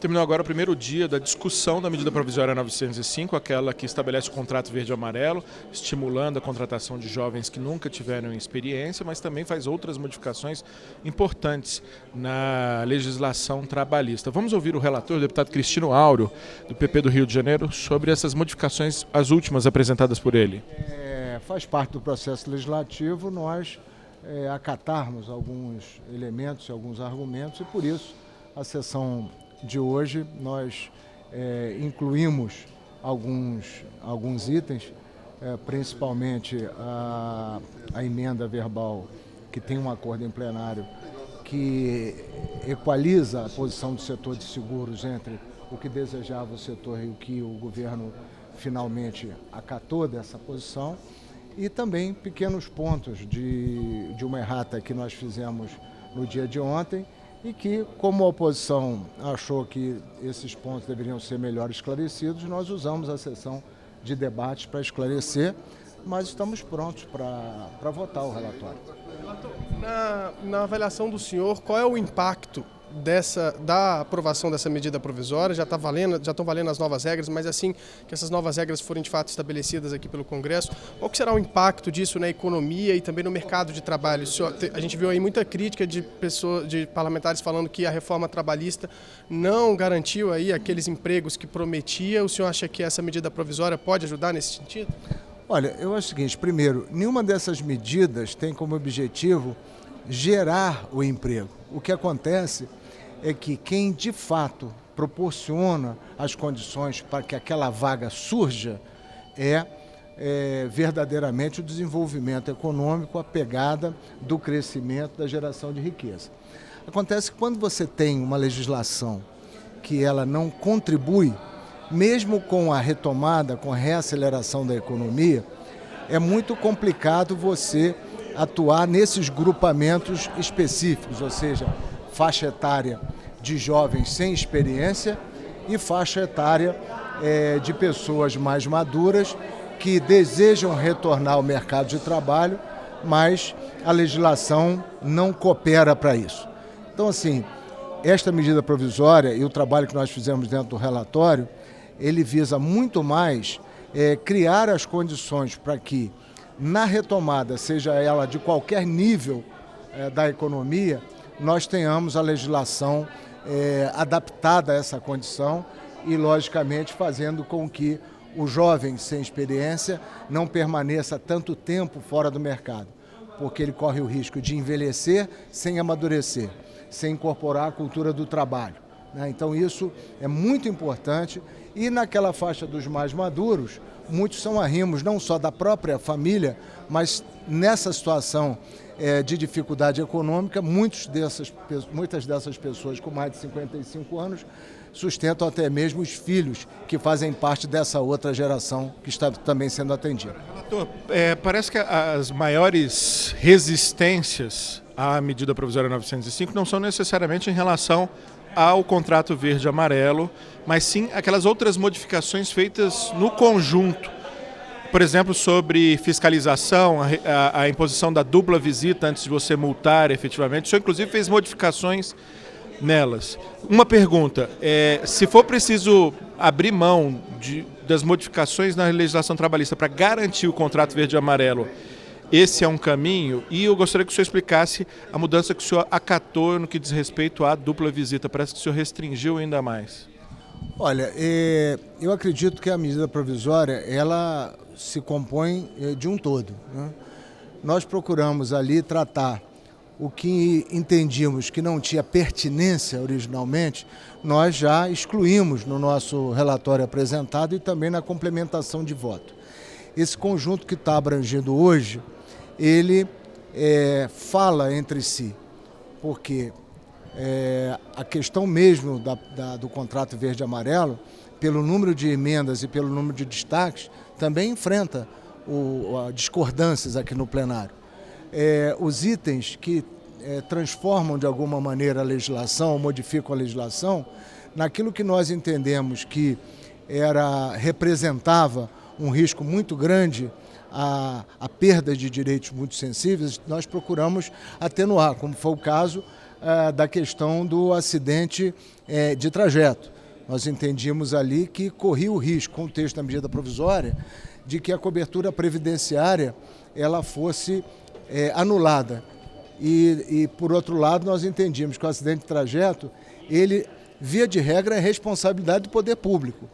Terminou agora o primeiro dia da discussão da medida provisória 905, aquela que estabelece o contrato verde-amarelo, estimulando a contratação de jovens que nunca tiveram experiência, mas também faz outras modificações importantes na legislação trabalhista. Vamos ouvir o relator, o deputado Cristino Áureo, do PP do Rio de Janeiro, sobre essas modificações, as últimas apresentadas por ele. Faz parte do processo legislativo nós acatarmos alguns elementos e alguns argumentos, e por isso a sessão de hoje nós incluímos alguns itens, principalmente a emenda verbal que tem um acordo em plenário que equaliza a posição do setor de seguros entre o que desejava o setor e o que o governo finalmente acatou dessa posição, e também pequenos pontos de uma errata que nós fizemos no dia de ontem, e que, como a oposição achou que esses pontos deveriam ser melhor esclarecidos, nós usamos a sessão de debate para esclarecer, mas estamos prontos para votar o relatório. Na avaliação do senhor, qual é o impacto da aprovação dessa medida provisória? Já estão valendo as novas regras, mas assim que essas novas regras forem de fato estabelecidas aqui pelo Congresso, qual que será o impacto disso na economia e também no mercado de trabalho? A gente viu aí muita crítica de parlamentares falando que a reforma trabalhista não garantiu aí aqueles empregos que prometia. O senhor acha que essa medida provisória pode ajudar nesse sentido? Olha, eu acho o seguinte: primeiro, nenhuma dessas medidas tem como objetivo gerar o emprego. O que acontece é que quem de fato proporciona as condições para que aquela vaga surja é verdadeiramente o desenvolvimento econômico, a pegada do crescimento, da geração de riqueza. Acontece que quando você tem uma legislação que ela não contribui, mesmo com a retomada, com a reaceleração da economia, é muito complicado você atuar nesses grupamentos específicos, ou seja, faixa etária de jovens sem experiência e faixa etária de pessoas mais maduras que desejam retornar ao mercado de trabalho, mas a legislação não coopera para isso. Então, assim, esta medida provisória e o trabalho que nós fizemos dentro do relatório, ele visa muito mais criar as condições para que, na retomada, seja ela de qualquer nível da economia, nós tenhamos a legislação adaptada a essa condição e, logicamente, fazendo com que o jovem sem experiência não permaneça tanto tempo fora do mercado, porque ele corre o risco de envelhecer sem amadurecer, sem incorporar a cultura do trabalho, né? Então isso é muito importante. E naquela faixa dos mais maduros, muitos são arrimos não só da própria família, mas nessa situação de dificuldade econômica, muitas dessas pessoas com mais de 55 anos sustentam até mesmo os filhos que fazem parte dessa outra geração que está também sendo atendida. Relator, parece que as maiores resistências à medida provisória 905 não são necessariamente em relação ao contrato verde-amarelo, mas sim aquelas outras modificações feitas no conjunto. Por exemplo, sobre fiscalização, a imposição da dupla visita antes de você multar efetivamente. O senhor, inclusive, fez modificações nelas. Uma pergunta, se for preciso abrir mão das modificações na legislação trabalhista para garantir o contrato verde-amarelo, esse é um caminho? E eu gostaria que o senhor explicasse a mudança que o senhor acatou no que diz respeito à dupla visita. Parece que o senhor restringiu ainda mais. Olha, eu acredito que a medida provisória ela se compõe de um todo, né? Nós procuramos ali tratar o que entendíamos que não tinha pertinência originalmente, nós já excluímos no nosso relatório apresentado e também na complementação de voto. Esse conjunto que está abrangido hoje, ele fala entre si, porque a questão mesmo do contrato verde-amarelo, pelo número de emendas e pelo número de destaques, também enfrenta discordâncias aqui no plenário. Os itens que transformam de alguma maneira a legislação, modificam a legislação, naquilo que nós entendemos que representava um risco muito grande, a perda de direitos muito sensíveis, nós procuramos atenuar, como foi o caso da questão do acidente de trajeto. Nós entendíamos ali que corria o risco, com o texto da medida provisória, de que a cobertura previdenciária ela fosse anulada. E, por outro lado, nós entendíamos que o acidente de trajeto, ele, via de regra, é responsabilidade do poder público.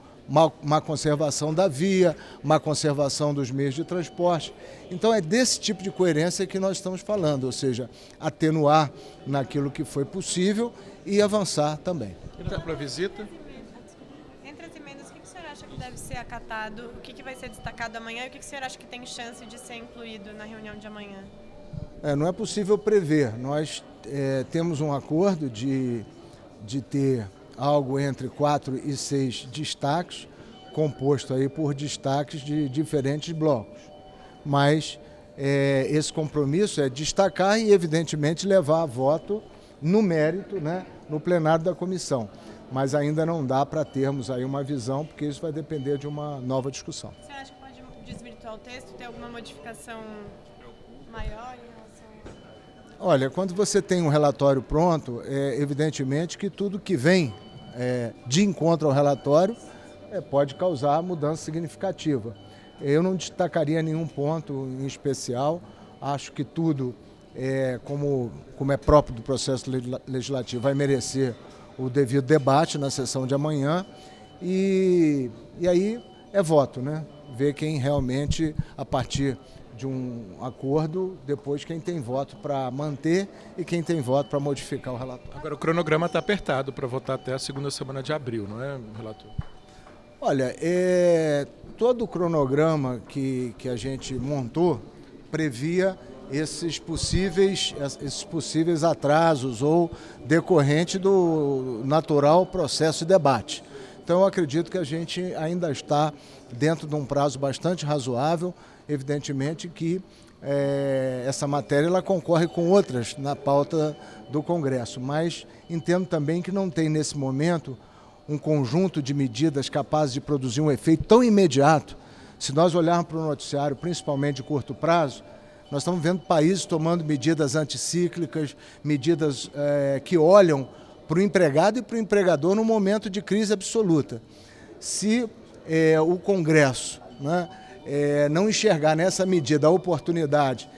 Má conservação da via, má conservação dos meios de transporte. Então é desse tipo de coerência que nós estamos falando, ou seja, atenuar naquilo que foi possível e avançar também. Para a visita? Entre as emendas, o que o senhor acha que deve ser acatado, o que vai ser destacado amanhã e o que o senhor acha que tem chance de ser incluído na reunião de amanhã? Não é possível prever. Nós temos um acordo de ter algo entre 4 e 6 destaques, composto aí por destaques de diferentes blocos. Mas esse compromisso é destacar e, evidentemente, levar a voto no mérito, né, no plenário da comissão. Mas ainda não dá para termos aí uma visão, porque isso vai depender de uma nova discussão. Você acha que pode desvirtuar o texto, ter alguma modificação maior em relação... Olha, quando você tem um relatório pronto, evidentemente que tudo que vem de encontro ao relatório pode causar mudança significativa. Eu não destacaria nenhum ponto em especial, acho que tudo, como é próprio do processo legislativo, vai merecer o devido debate na sessão de amanhã e aí é voto, né? Ver quem realmente, a partir de um acordo, depois quem tem voto para manter e quem tem voto para modificar o relatório. Agora, o cronograma está apertado para votar até a segunda semana de abril, não é, relator? Olha, todo o cronograma que a gente montou previa esses possíveis atrasos ou decorrente do natural processo de debate. Então, eu acredito que a gente ainda está dentro de um prazo bastante razoável. Evidentemente que essa matéria ela concorre com outras na pauta do Congresso, mas entendo também que não tem nesse momento um conjunto de medidas capazes de produzir um efeito tão imediato. Se nós olharmos para o noticiário, principalmente de curto prazo, nós estamos vendo países tomando medidas anticíclicas, medidas que olham para o empregado e para o empregador num momento de crise absoluta. Se o Congresso, né, não enxergar nessa medida a oportunidade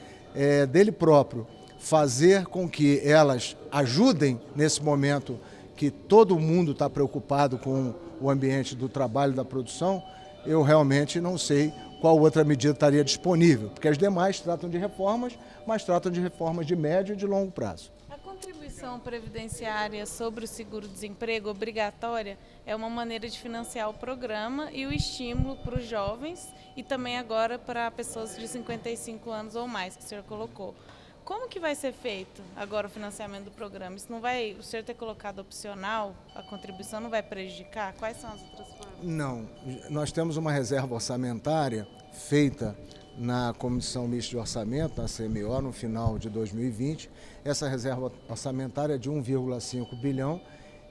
dele próprio fazer com que elas ajudem nesse momento que todo mundo está preocupado com o ambiente do trabalho e da produção, eu realmente não sei qual outra medida estaria disponível, porque as demais tratam de reformas, mas tratam de reformas de médio e de longo prazo. A contribuição previdenciária sobre o seguro-desemprego obrigatória é uma maneira de financiar o programa e o estímulo para os jovens e também agora para pessoas de 55 anos ou mais, que o senhor colocou. Como que vai ser feito agora o financiamento do programa? Isso não vai, o senhor ter colocado opcional, a contribuição não vai prejudicar? Quais são as outras formas? Não, nós temos uma reserva orçamentária feita na Comissão Mista de Orçamento, na CMO, no final de 2020. Essa reserva orçamentária é de 1,5 bilhão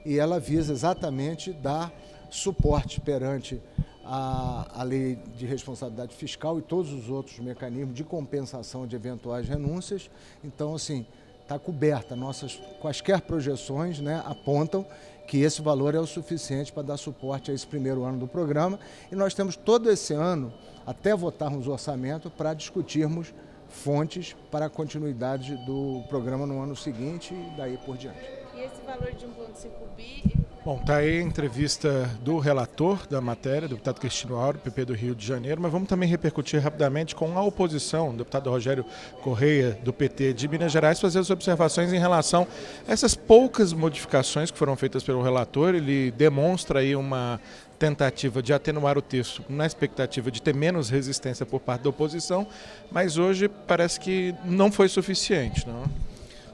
e ela visa exatamente dar suporte perante a lei de responsabilidade fiscal e todos os outros mecanismos de compensação de eventuais renúncias. Então, assim, está coberta. Nossas quaisquer projeções, né, apontam que esse valor é o suficiente para dar suporte a esse primeiro ano do programa. E nós temos todo esse ano, até votarmos o orçamento, para discutirmos fontes para a continuidade do programa no ano seguinte e daí por diante. E esse valor de 1,5 bi... Bom, está aí a entrevista do relator da matéria, do deputado Cristino Auro, PP do Rio de Janeiro, mas vamos também repercutir rapidamente com a oposição, o deputado Rogério Correia, do PT de Minas Gerais, fazer as observações em relação a essas poucas modificações que foram feitas pelo relator. Ele demonstra aí uma tentativa de atenuar o texto na expectativa de ter menos resistência por parte da oposição, mas hoje parece que não foi suficiente, não?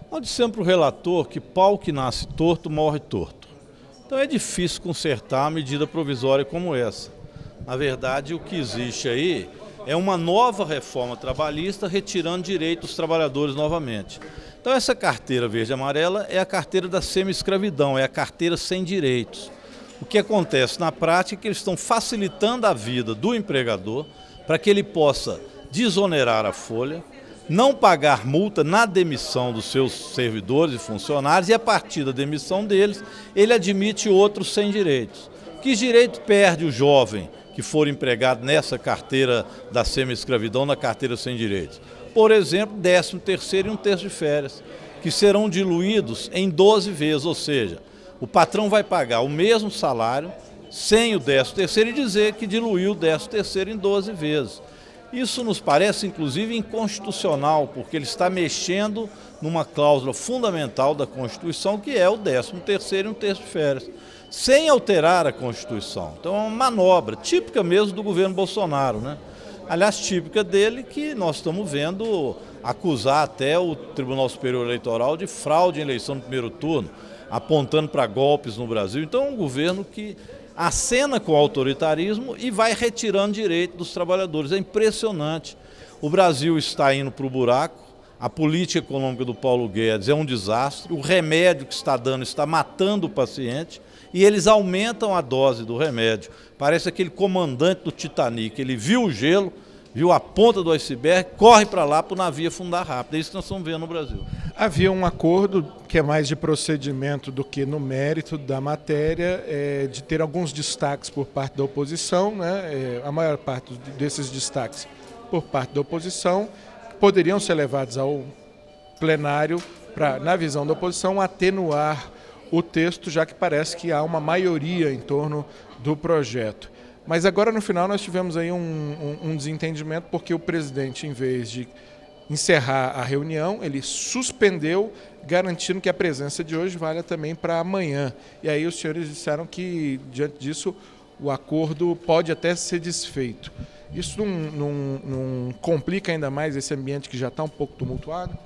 Nós dissemos para o relator que pau que nasce torto, morre torto. Então é difícil consertar uma medida provisória como essa. Na verdade, o que existe aí é uma nova reforma trabalhista retirando direitos dos trabalhadores novamente. Então essa carteira verde e amarela é a carteira da semi-escravidão, é a carteira sem direitos. O que acontece na prática é que eles estão facilitando a vida do empregador para que ele possa desonerar a folha, não pagar multa na demissão dos seus servidores e funcionários, e a partir da demissão deles, ele admite outros sem direitos. Que direito perde o jovem que for empregado nessa carteira da semi-escravidão, na carteira sem direitos? Por exemplo, 13º e 1/3 de férias, que serão diluídos em 12 vezes, ou seja, o patrão vai pagar o mesmo salário sem o 13º e dizer que diluiu o 13º em 12 vezes. Isso nos parece, inclusive, inconstitucional, porque ele está mexendo numa cláusula fundamental da Constituição, que é o 13º e 1/3 de férias, sem alterar a Constituição. Então é uma manobra típica mesmo do governo Bolsonaro, né? Aliás, típica dele, que nós estamos vendo acusar até o Tribunal Superior Eleitoral de fraude em eleição no primeiro turno, apontando para golpes no Brasil. Então é um governo que acena com o autoritarismo e vai retirando direito dos trabalhadores. É impressionante. O Brasil está indo para o buraco, a política econômica do Paulo Guedes é um desastre, o remédio que está dando está matando o paciente e eles aumentam a dose do remédio. Parece aquele comandante do Titanic, ele viu o gelo, viu a ponta do iceberg, corre para lá para o navio afundar rápido. É isso que nós estamos vendo no Brasil. Havia um acordo que é mais de procedimento do que no mérito da matéria, de ter alguns destaques por parte da oposição, né? A maior parte desses destaques por parte da oposição poderiam ser levados ao plenário para, na visão da oposição, atenuar o texto, já que parece que há uma maioria em torno do projeto. Mas agora, no final, nós tivemos aí um desentendimento, porque o presidente, em vez de encerrar a reunião, ele suspendeu, garantindo que a presença de hoje valha também para amanhã. E aí os senhores disseram que, diante disso, o acordo pode até ser desfeito. Isso não complica ainda mais esse ambiente que já está um pouco tumultuado?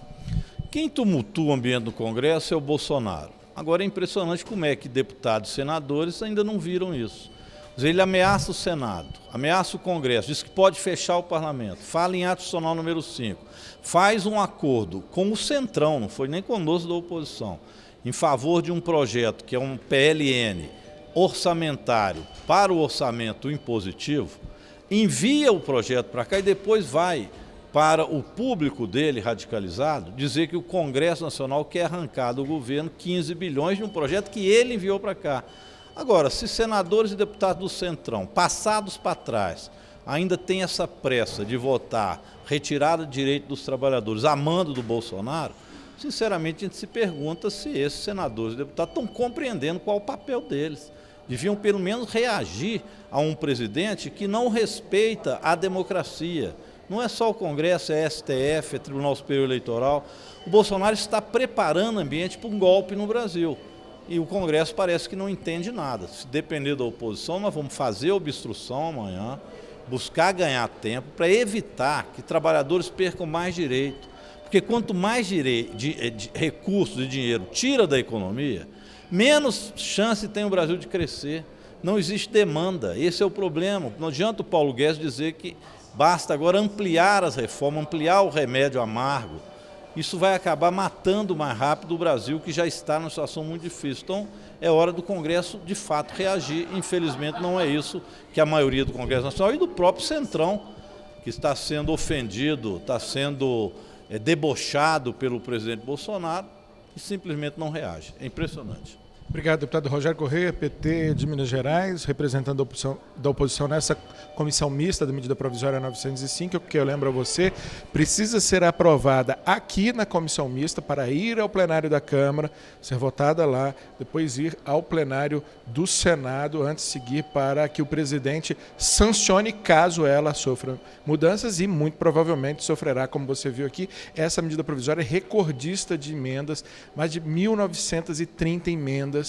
Quem tumultua o ambiente do Congresso é o Bolsonaro. Agora é impressionante como é que deputados e senadores ainda não viram isso. Ele ameaça o Senado, ameaça o Congresso, diz que pode fechar o Parlamento, fala em ato institucional número 5, faz um acordo com o Centrão, não foi nem conosco da oposição, em favor de um projeto que é um PLN orçamentário para o orçamento impositivo, envia o projeto para cá e depois vai para o público dele radicalizado dizer que o Congresso Nacional quer arrancar do governo 15 bilhões de um projeto que ele enviou para cá. Agora, se senadores e deputados do Centrão, passados para trás, ainda têm essa pressa de votar retirada de direito dos trabalhadores a mando do Bolsonaro, sinceramente a gente se pergunta se esses senadores e deputados estão compreendendo qual é o papel deles. Deviam pelo menos reagir a um presidente que não respeita a democracia. Não é só o Congresso, é STF, é Tribunal Superior Eleitoral. O Bolsonaro está preparando o ambiente para um golpe no Brasil. E o Congresso parece que não entende nada. Se depender da oposição, nós vamos fazer obstrução amanhã, buscar ganhar tempo para evitar que trabalhadores percam mais direito. Porque quanto mais recursos e dinheiro tira da economia, menos chance tem o Brasil de crescer. Não existe demanda, esse é o problema. Não adianta o Paulo Guedes dizer que basta agora ampliar as reformas, ampliar o remédio amargo. Isso vai acabar matando mais rápido o Brasil, que já está numa situação muito difícil. Então, é hora do Congresso, de fato, reagir. Infelizmente, não é isso que a maioria do Congresso Nacional e do próprio Centrão, que está sendo ofendido, está sendo debochado pelo presidente Bolsonaro, e simplesmente não reage. É impressionante. Obrigado, deputado Rogério Corrêa, PT de Minas Gerais, representando da oposição nessa comissão mista da medida provisória 905, que eu lembro a você, precisa ser aprovada aqui na comissão mista para ir ao plenário da Câmara, ser votada lá, depois ir ao plenário do Senado, antes de seguir para que o presidente sancione caso ela sofra mudanças e muito provavelmente sofrerá, como você viu aqui, essa medida provisória recordista de emendas, mais de 1.930 emendas,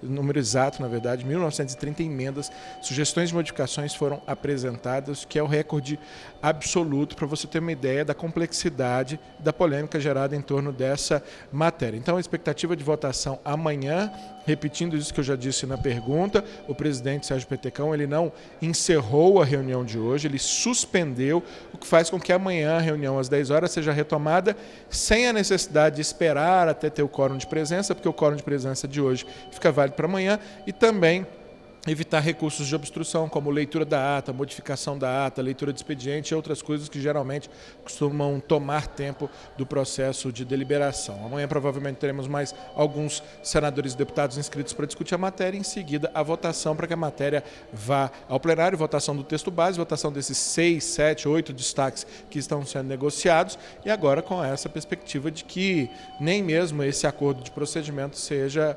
número exato, na verdade, 1.930 emendas, sugestões de modificações foram apresentadas, que é o recorde absoluto, para você ter uma ideia da complexidade da polêmica gerada em torno dessa matéria. Então, a expectativa de votação amanhã, repetindo isso que eu já disse na pergunta, o presidente Sérgio Petecão, ele não encerrou a reunião de hoje, ele suspendeu, o que faz com que amanhã a reunião às 10 horas seja retomada sem a necessidade de esperar até ter o quórum de presença, porque o quórum de presença de hoje fica válido para amanhã, e também evitar recursos de obstrução, como leitura da ata, modificação da ata, leitura de expediente e outras coisas que geralmente costumam tomar tempo do processo de deliberação. Amanhã provavelmente teremos mais alguns senadores e deputados inscritos para discutir a matéria e em seguida a votação para que a matéria vá ao plenário, votação do texto base, votação desses 6, 7, 8 destaques que estão sendo negociados e agora com essa perspectiva de que nem mesmo esse acordo de procedimento seja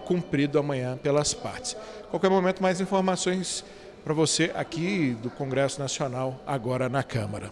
cumprido amanhã pelas partes. Qualquer momento, mais informações para você aqui do Congresso Nacional, agora na Câmara.